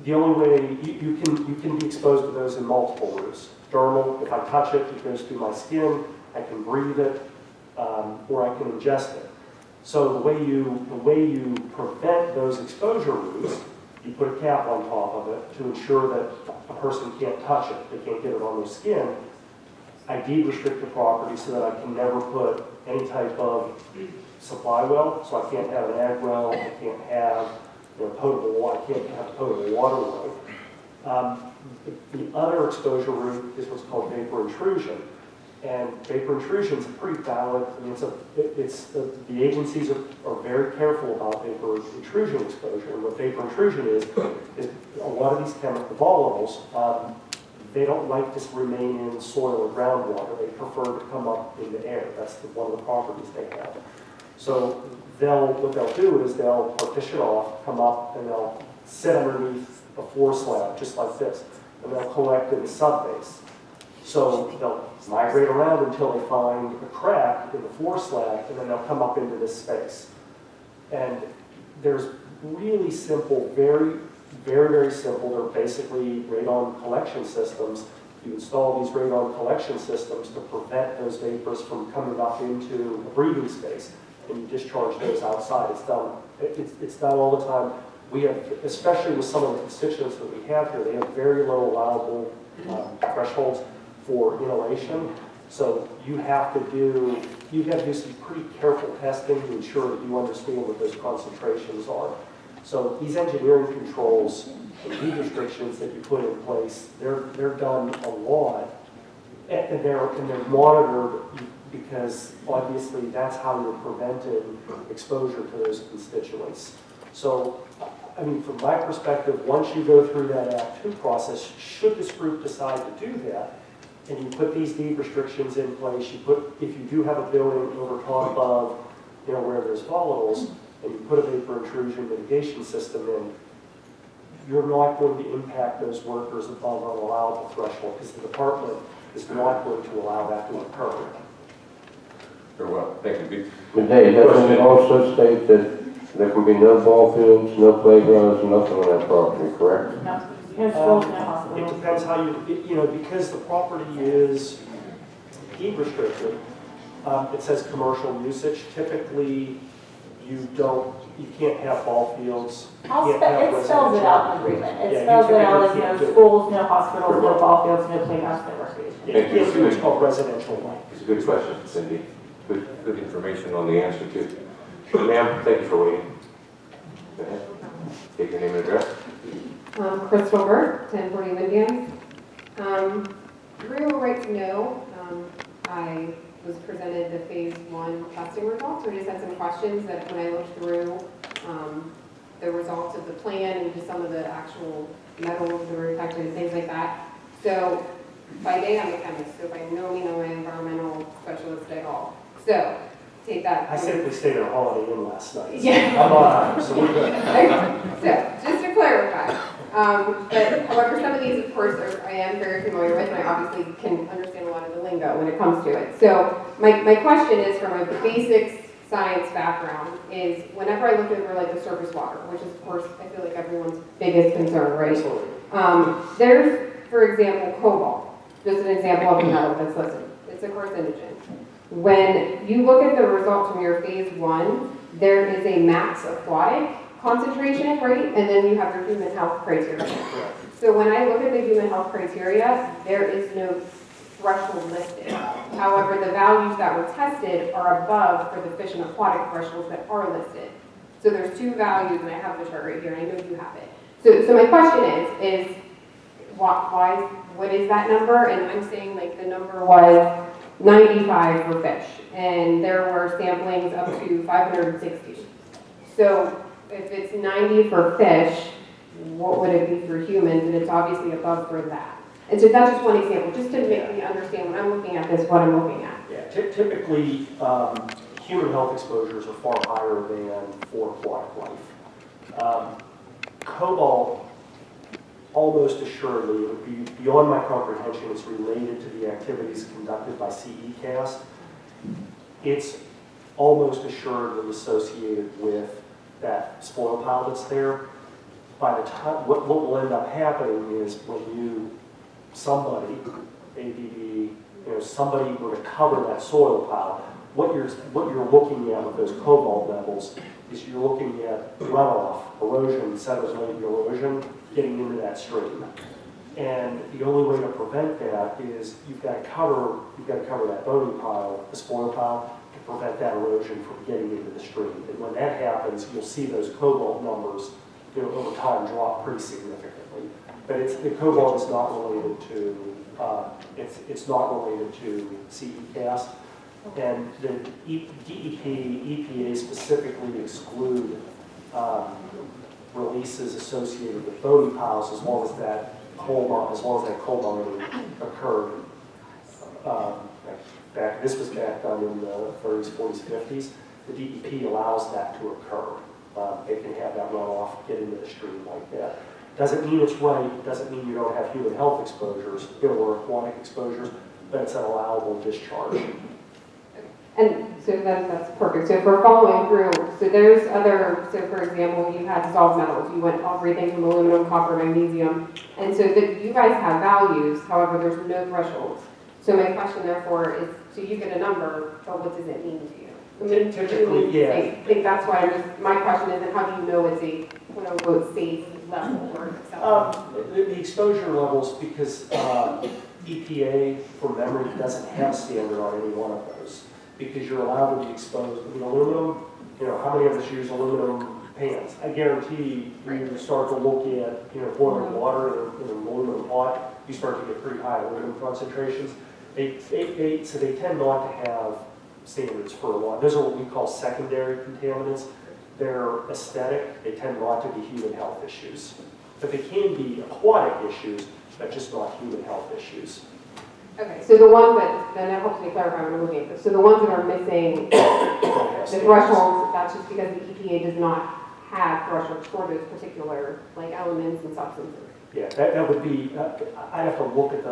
The only way, you can be exposed to those in multiple routes. Dermal, if I touch it, it goes through my skin, I can breathe it, or I can ingest it. So the way you prevent those exposure routes, you put a cap on top of it to ensure that a person can't touch it, they can't get it on their skin. I deed restrict the property so that I can never put any type of supply well, so I can't have an ag well, I can't have potable water, I can't have potable water well. The other exposure route is what's called vapor intrusion. And vapor intrusion is pretty valid. I mean, the agencies are very careful about vapor intrusion exposure. And what vapor intrusion is a lot of these chemical volatiles, they don't like to remain in soil or groundwater. They prefer to come up in the air. That's one of the properties they have. So what they'll do is they'll partition off, come up, and they'll sit underneath a floor slab just like this, and they'll collect in the subbase. So they'll migrate around until they find a crack in the floor slab, and then they'll come up into this space. And there's really simple, very, very, very simple. They're basically radon collection systems. You install these radon collection systems to prevent those vapors from coming up into a breathing space, and you discharge those outside. It's done all the time. We have, especially with some of the constituents that we have here, they have very low allowable thresholds for inhalation. So you have to do some pretty careful testing to ensure that you understand what those concentrations are. So these engineering controls and deed restrictions that you put in place, they're done a lot, and they're monitored because obviously that's how you're preventing exposure to those constituents. So, I mean, from my perspective, once you go through that Act 2 process, should this group decide to do that, and you put these deed restrictions in place, if you do have a building over top of, where there's volatiles, and you put a vapor intrusion mitigation system in, you're not going to impact those workers above an allowable threshold because the department is not going to allow that to occur. Very well, thank you. But hey, doesn't it also state that there can be no ball fields, no playgrounds, nothing on that property, correct? No. No schools, no hospitals. It depends how because the property is deed restricted, it says commercial usage. Typically, you can't have ball fields. It spells it out in the agreement. It Yeah, spells it out as can't no do it. schools, no hospitals, no ball fields, no playgrounds, no recreation. You can't do what's called residential land. It's a good question, Cindy. Good information on the answer too. Ma'am, thank you for waiting. Go ahead. Take your name and address. Crystal Burt, 1040 Windians. Real right to know, I was presented the phase 1 testing results. We just had some questions that when I looked through the results of the plan and just some of the actual metals that were detected and things like that. So by day I'm a chemist, so by no means am I an environmental specialist at all. So take that. I simply stayed at a Holiday Inn last night. Yeah. I'm on time, so we're good. So just to clarify. But however, some of these, of course, I am very familiar with, and I obviously can understand a lot of the lingo when it comes to it. So my question is, from a basics science background, is whenever I look over like the surface water, which is, of course, I feel like everyone's biggest concern, right? Absolutely. There's, for example, cobalt. Just an example of a metal that's listed. It's a carcinogen. When you look at the results from your phase 1, there is a max aquatic concentration, right? And then you have your human health criteria. So when I look at the human health criteria, there is no threshold listed. However, the values that were tested are above for the fish and aquatic thresholds that are listed. So there's 2 values, and I have the chart right here, and I know you have it. So my question is what is that number? And I'm saying like the number was 95 for fish, and there were samplings up to 560. So if it's 90 for fish, what would it be for humans? And it's obviously above for that. And so that's just one example, just to make me understand when I'm looking at this, what I'm looking at. Yeah, typically, human health exposures are far higher than for aquatic life. Cobalt, almost assuredly, it would be beyond my comprehension, it's related to the activities conducted by CECAST. It's almost assuredly associated with that spoil pile that's there. by the time, what will end up happening is when somebody, ABB, somebody were to cover that soil pile, what you're looking at with those cobalt levels is you're looking at runoff, erosion, sediment erosion, getting into that stream. And the only way to prevent that is you've got to cover that bony pile, the spoil pile, to prevent that erosion from getting into the stream. And when that happens, you'll see those cobalt numbers, over time drop pretty significantly. But the cobalt is not related to it's not related to CE cast. And the DEP, EPA specifically exclude releases associated with bony piles as long as that coal mining occurred. This was back done in the 30s, 40s, 50s. The DEP allows that to occur. They can have that runoff get into the stream like that. Doesn't mean it's right, doesn't mean you don't have human health exposures, or aquatic exposures, but it's an allowable discharge. And so that's perfect. So if we're following through, so there's other, so for example, you had dissolved metals. You went everything from aluminum, copper, magnesium. And so that you guys have values, however, there's no thresholds. So my question therefore is, so you get a number, but what does it mean to you? I mean, Typically, yeah. I think that's why my question is, and how do you know it's a quote unquote safe level or acceptable? The exposure levels, because EPA, from memory, doesn't have a standard on any one of those. Because you're allowed to be exposed with aluminum, how many of us use aluminum pans? I guarantee you start to look at, boiling water in an aluminum pot, you start to get pretty high aluminum concentrations. So they tend not to have standards for a lot. Those are what we call secondary contaminants. They're aesthetic, they tend not to be human health issues. But they can be aquatic issues, but just not human health issues. Okay, so the ones then that helps me clarify when I'm looking at this. So the ones that are missing the thresholds, that's just because the EPA does not have thresholds for those particular elements and substances. Yeah, that would be, I'd have to look at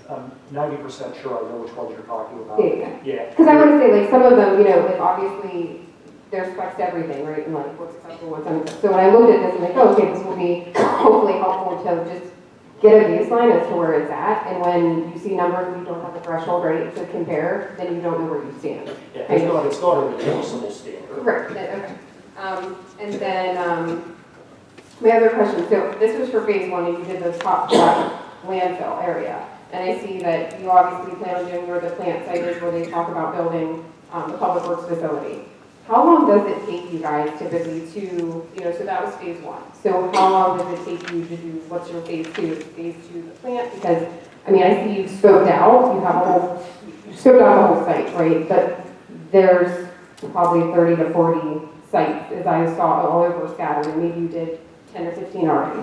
I'm 90% sure I know which ones you're talking about. Yeah. Because I want to say, some of them, obviously there's specs to everything, right? And what's acceptable, what's unacceptable. So when I looked at this, I'm like, oh, okay, this will be hopefully helpful to just get a baseline as to where it's at. And when you see numbers and you don't have the threshold, right, to compare, then you don't know where you stand. Yeah, it's not an enforceable standard. Right, okay. And then my other question, so this was for phase one, and you did the top left landfill area. And I see that you obviously plan on doing where the plant site is, where they talk about building the public works facility. How long does it take you guys typically to, so that was phase one. So how long does it take you to do, what's your phase two? Is phase two the plant? Because, I see you've scoped out, you've scoped out the whole site, right? But there's probably 30 to 40 sites, as I saw all over scattered, and maybe you did 10 or 15 already.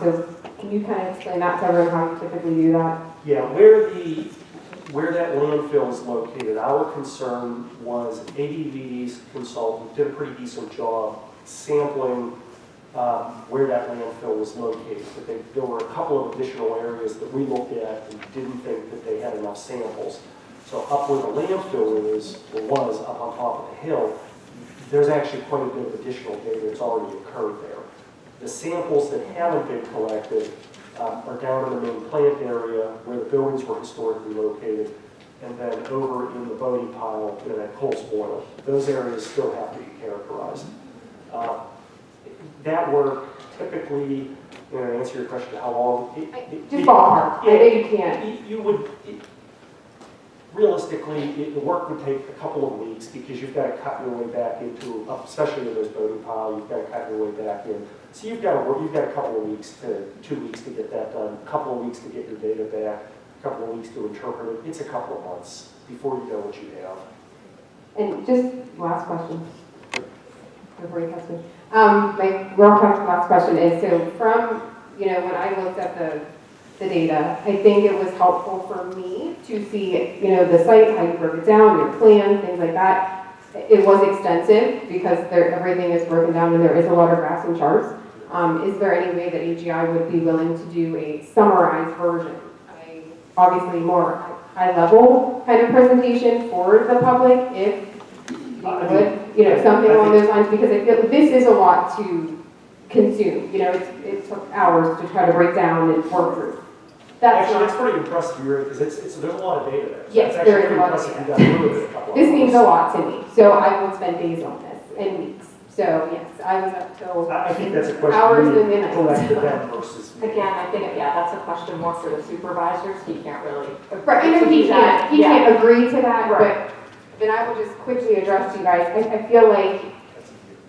So can you kind of explain that to everyone, how you typically do that? Yeah, where that landfill is located, our concern was ABB's consultant did a pretty decent job sampling where that landfill was located. But there were a couple of additional areas that we looked at and didn't think that they had enough samples. So up where the landfill was up on top of the hill, there's actually quite a bit of additional data that's already occurred there. The samples that haven't been collected are down in the main plant area where the buildings were historically located, and then over in the bony pile, that coal spoil. Those areas still have to be characterized. That work typically, to answer your question, how long? Just ballpark. I know you can't. Realistically, the work would take a couple of weeks because you've got to cut your way back into, especially in those bony pile, you've got to cut your way back in. So you've got a couple of weeks 2 weeks to get that done, a couple of weeks to get your data back, a couple of weeks to interpret it. It's a couple of months before you know what you have. And just last question, before you ask me. My real quick last question is, so from, when I looked at the data, I think it was helpful for me to see, the site, how you broke it down, your plan, things like that. It was extensive because everything is broken down and there is a lot of graphs and charts. Is there any way that AGI would be willing to do a summarized version? Obviously more high-level kind of presentation for the public, if you would, something along those lines, because I feel this is a lot to consumed. You know, it took hours to try to break down and work through. That's Actually, it's not, pretty impressive, because there's a lot of data there. So Yes, it's there actually is a lot of pretty data. impressive. You got through it in a couple of this means a hours. lot to me, so I will spend days on this and weeks. So yes, I was up till I think that's a hours question and we midnight. collect to them versus me. Again, I think, yeah, that's a question more for the supervisors, he can't really. Right, I know he can't, Yeah. can't agree to that, Right. but then I will just quickly address you guys. I feel like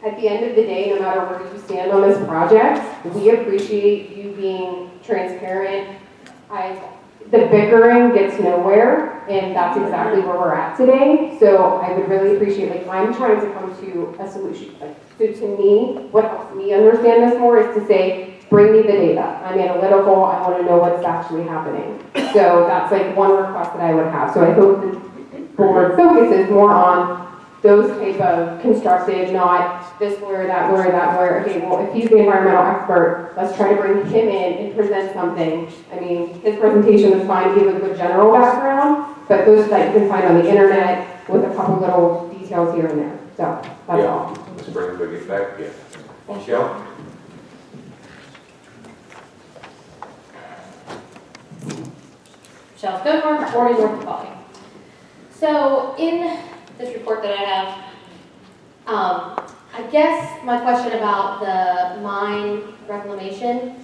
at the end of the day, no matter where you stand on this project, we appreciate you being transparent. The bickering gets nowhere, and that's exactly where we're at today. So I would really appreciate, like, I'm trying to come to a solution. Like, so to me, what helps me understand this more is to say, bring me the data. I'm analytical, I want to know what's actually happening. So that's like one request that I would have. So I hope the board focuses more on those type of constructive, not this lawyer, that lawyer, that lawyer. Okay, well, if he's the environmental expert, let's try to bring him in and present something. I mean, his presentation was fine, he gave a good general background, but those that you can find on the internet with a couple little details here and there. So that's Yeah. all. Let's bring it back again. Michelle? Michelle Skogmore, 40 North Valley. So in this report that I have, I guess my question about the mine reclamation,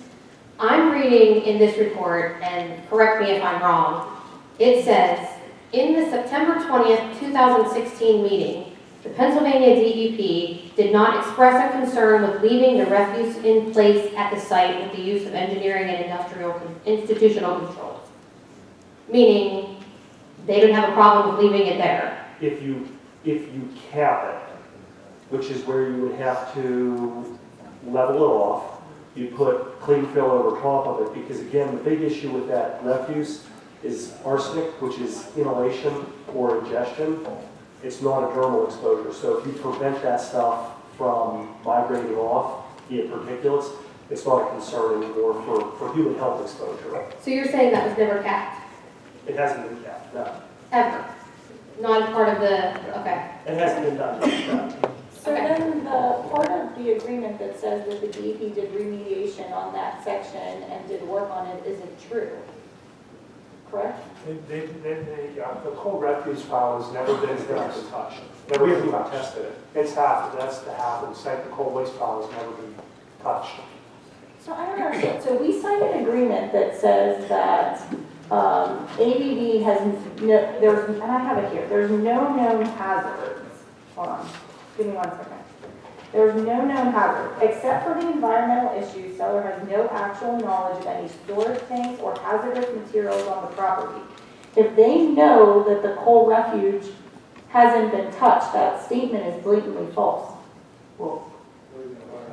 I'm reading in this report, and correct me if I'm wrong, it says, in the September 20th, 2016 meeting, the Pennsylvania DEP did not express a concern with leaving the refuse in place at the site with the use of engineering and institutional controls. Meaning, they didn't have a problem with leaving it there. If you cap it, which is where you would have to level it off, you put clean fill over top of it, because again, the big issue with that refuse is arsenic, which is inhalation or ingestion. It's not a dermal exposure. So if you prevent that stuff from migrating off via particulates, it's not a concern anymore for human health exposure. So you're saying that was never capped, It hasn't been capped, no. ever? Not part of the, okay. It hasn't been done, no. So Okay. then the part of the agreement that says that the DEP did remediation on that section and did work on it isn't true, correct? The coal refuse pile has never been touched. Never been tested it. It's half, that's the half of the site, the coal waste pile has never been touched. So I don't understand. So we signed an agreement that says that ABB has no, there's, and I have it here, there's no known hazards. Hold on, give me 1 second. There's no known hazard, except for the environmental issues, seller has no actual knowledge of any storage tanks or hazardous materials on the property. If they know that the coal refuge hasn't been touched, that statement is blatantly false. Well,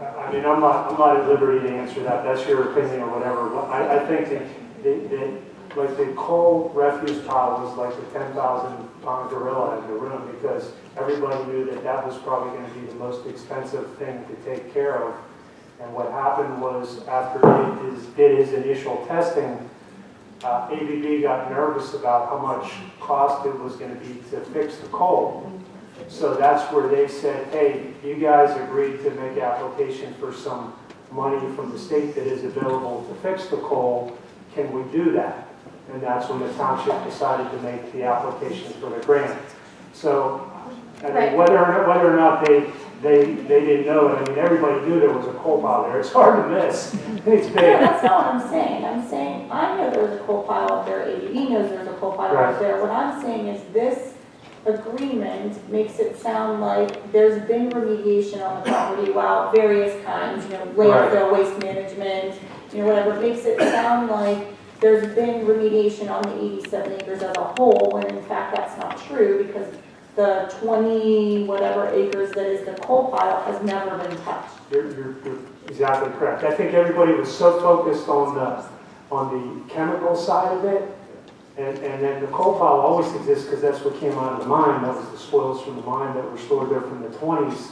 I mean, I'm not at liberty to answer that. That's your opinion or whatever. But I think that like the coal refuse pile was like the 10,000-pound gorilla in the room, because everybody knew that that was probably going to be the most expensive thing to take care of. And what happened was, after it did his initial testing, ABB got nervous about how much cost it was going to be to fix the coal. So that's where they said, hey, you guys agreed to make application for some money from the state that is available to fix the coal. Can we do that? And that's when the township decided to make the application for the grant. So, I mean, whether or not they didn't know it, I mean, everybody knew there was a coal pile there. It's hard to miss. It's No, big. that's not what I'm saying. I'm saying, I know there's a coal pile up there, ABB knows there's a coal pile Right. up there. What I'm saying is this agreement makes it sound like there's been remediation on the property, while various kinds, landfill, waste management, whatever. It makes it sound like there's been remediation on the 87 acres as a whole, when in fact that's not true, because the 20 whatever acres that is the coal pile has never been touched. You're exactly correct. I think everybody was so focused on the chemical side of it, and then the coal pile always exists because that's what came out of the mine. That was the spoils from the mine that were stored there from the 20s.